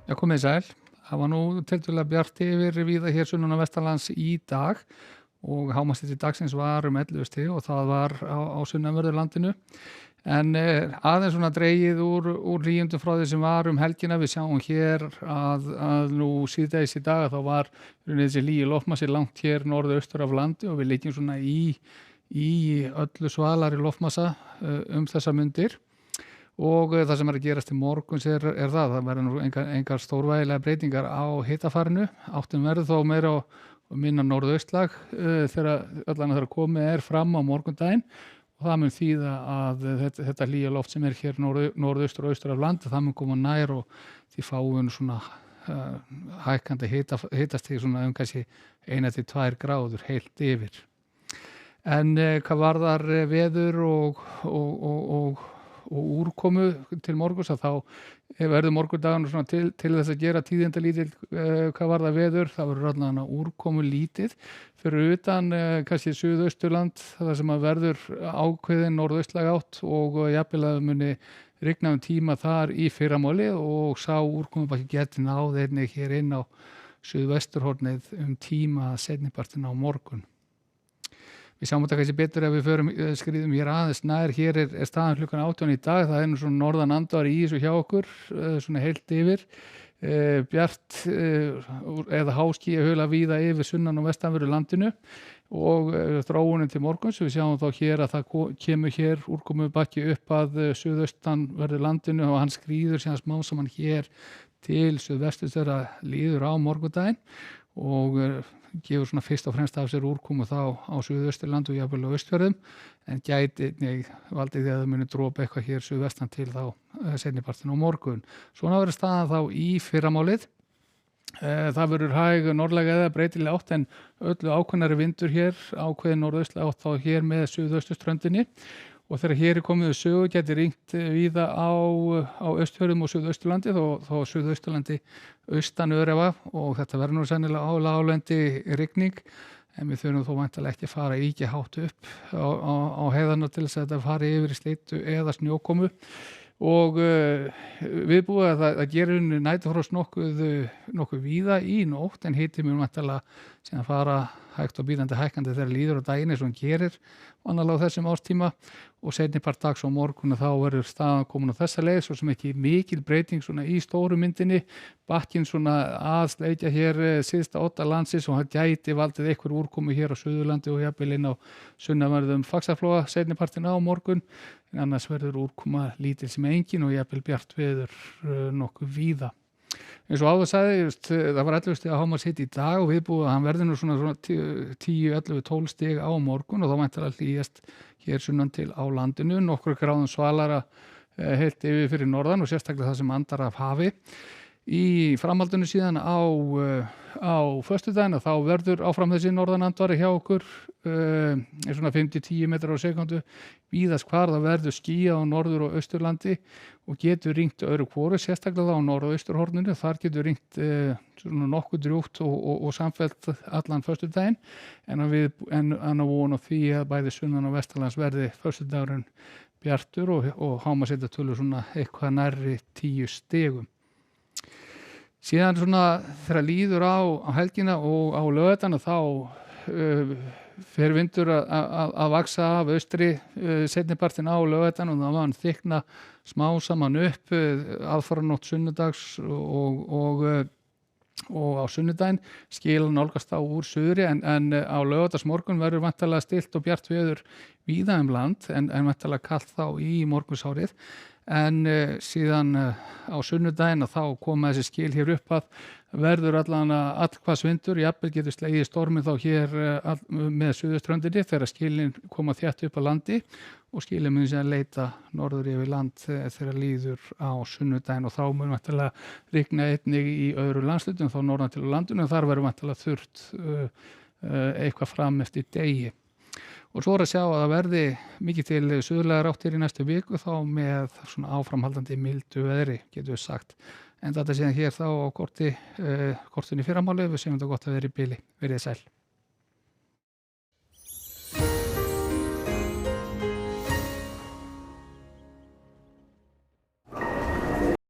Já, komið sæl. Það var nú tiltölulega bjart yfir víða hér sunnan á Vestanlands í dag og hámarkshiti dagsins var 11 stig og það var á sunnanverðu landinu. En aðeins svona dregið úr hlýjundum frá því sem var helgina. Við sjáum hér að nú síðdegis í dag þá var þessi hlýi loftmassi langt hér norðaustur af landi og við liggjum svona í öllu svalari loftmassa þessa mundir. Og það sem að gerast í morguns er það verður nú engar stórvægilega breytingar á hitafarinu. Áttin verður þó meira og minna norðaustlag þegar komið fram á morgundaginn og það mun þýða að þetta hlýja loft sem hér norðaustur og austur af landi, það mun koma nær og því fáum svona hækkandi hitastig svona kannski 1 til 2 gráður heilt yfir. En hvað varðar veður og úrkomu til morguns að þá verður morgundagarnir svona til þess að gera tíðindalítið hvað varðar veður. Það verður allan úrkomu lítið fyrir utan kannski Suðausturland þar sem að verður ákveðin norðaustlæg átt og jafnvel að muni rigna tíma þar í fyrramálið og sá úrkomubakki geti náð einnig hér inn á suðvesturhornið tíma seinnipartinn á morgun. Við sjáum þetta kannski betur ef við skriðum hér aðeins nær. Hér er staðan klukkan 18 í dag. Það nú svona norðan andar í þessu hjá okkur, svona heilt yfir. Bjart eða háskýjahula víða yfir sunnan og vestanverðu landinu og þróunin til morguns. Við sjáum þá hér að það kemur hér úrkomubakki upp að suðaustanverðu landinu og hann skríður síðan smá saman hér til suðvesturs þegar líður á morgundaginn og gefur svona fyrst og fremst af sér úrkomu þá á Suðausturlandi og jafnvel á Austfjörðum en gæti valdið því að það muni dropa eitthvað hér suðvestan til þá seinnipartinn á morgun. Svona verður staðan þá í fyrramálið. Það verður hæg norðlæg eða breytileg átt en öllu ákveðnari vindur hér, ákveðin norðaustlæg átt þá hér með suðausturströndinni og þegar hér komið sögu geti ringt víða á Austfjörðum og Suðausturlandi þó Suðausturlandi austan örefa og þetta verður nú sennilega á láglendi rigning en við þurfum þó væntanlega ekki að fara ýkja hátt upp á heiðarnar til þess að þetta fari yfir í sleitu eða snjókomu og viðbúið að það gerir næturfrost nokkuð víða í nótt en hiti mun væntanlega sem að fara hægt og bíðandi hækkandi þegar líður á daginn eins og hann gerir vanalega á þessum árstíma og seinnipart dags á morgun þá verður staðan komin á þessa leið svo sem ekki mikil breyting svona í stóru myndinni bakkinn svona að sleikja hér syðsta odda landsins og hann gæti valdið einhver úrkomu hér á Suðurlandi og jafnvel inn á sunnanverðum Faxaflóa seinnipartinn á morgun en annars verður úrkoma lítil sem engin og jafnvel bjart veður nokkuð víða. Eins og áður sagði, það var 11 stig að hámarkshiti í dag og viðbúið að hann verður nú svona 10, 11, 12 stig á morgun og þá væntanlega hlýjast hér sunnan til á landinu, nokkur gráðum svalara heilt yfir fyrir norðan og sérstaklega það sem andar af hafi. Í framhaldinu síðan á föstudaginn þá verður áfram þessi norðanandvari hjá okkur svona 5-10 metrar á sekundu víðast hvar það verður skýjað á norður- og austurlandi og getur ringt öðru hvoru, sérstaklega á norð- og austurhorninu, þar getur ringt svona nokkuð drjúgt og samfellt allan föstudaginn en að vona því að bæði sunnan og vestanlands verði föstudagurinn bjartur og hámarkshitatölu svona eitthvað nærri 10 stigum. Síðan svona þegar líður á helgina og á laugardaginn þá fer vindur að vaksa af austri seinnipartinn á laugardaginn og það var hann þykna smá saman upp aðfaranótt sunnudags og á sunnudaginn skil nálgast á úr suðri en á laugardagsmorgun verður væntanlega stillt og bjart veður víða land en væntanlega kalt þá í morgunsárið en síðan á sunnudaginn að þá koma þessi skil hér upp að verður allan allhvassvindur, jafnvel getur slegið storminn þá hér með suðurströndinni þegar skilin koma þétt upp að landi og skilin mun síðan leita norður yfir land þegar líður á sunnudaginn og þá mun væntanlega rigna einnig í öðru landslutum þá norðan til landinu en þar verður væntanlega þurrt eitthvað fram eftir degi. Og svo að sjá að það verði mikið til suðurlegar áttir í næstu viku þá með svona áframhaldandi mildu veðri, getur við sagt. En þetta síðan hér þá á kortinu í fyrramálið, við séum þetta gott að vera í bili. Verið sæl.